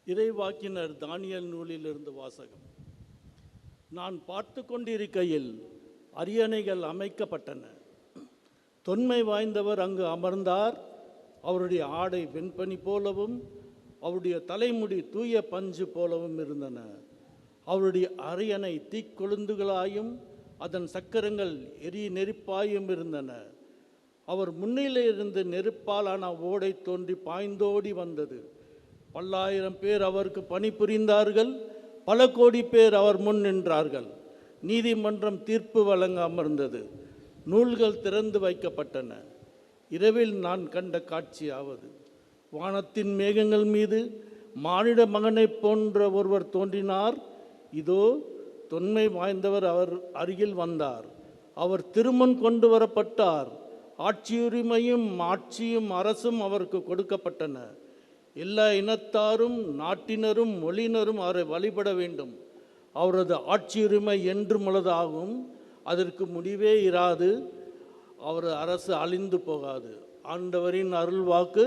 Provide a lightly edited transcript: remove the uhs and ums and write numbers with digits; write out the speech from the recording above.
இறைவாக்கினர் தானியேல் நூலிலிருந்து வாசகம். நான் பார்த்து கொண்டிருக்கையில் அரியணைகள் அமைக்கப்பட்டன. தொன்மை வாய்ந்தவர் அங்கு அமர்ந்தார். அவருடைய ஆடை வெண்பனி போலவும் அவருடைய தலைமுடி தூய பஞ்சு போலவும் இருந்தன. அவருடைய அரியணை தீக்கொழுந்துகளாயும் அதன் சக்கரங்கள் நெருப்பாயும் இருந்தன. அவர் முன்னிலிருந்து நெருப்பாலான ஓடை தோன்றி பாய்ந்தோடி வந்தது. பல்லாயிரம் பேர் அவருக்கு பணிபுரிந்தார்கள். பல கோடி பேர் அவர் முன் நின்றார்கள். நீதிமன்றம் தீர்ப்பு வழங்க அமர்ந்தது. நூல்கள் திறந்து வைக்கப்பட்டன. இரவில் நான் கண்ட காட்சியாவது, வானத்தின் மேகங்கள் மீது மானிட மகனைப் போன்ற ஒருவர் தோன்றினார். இதோ தொன்மை வாய்ந்தவர் அவர் அருகில் வந்தார். அவர் திருமுன் கொண்டு வரப்பட்டார். ஆட்சியுரிமையும் ஆட்சியும் அரசும் அவருக்கு கொடுக்கப்பட்டன. எல்லா இனத்தாரும் நாட்டினரும் மொழியினரும் அவரை வழிபட வேண்டும். அவரது ஆட்சியுரிமை என்றும் உள்ளதாகும். அதற்கு முடிவே இராது. அவரது அரசு அழிந்து போகாது. ஆண்டவரின் அருள் வாக்கு.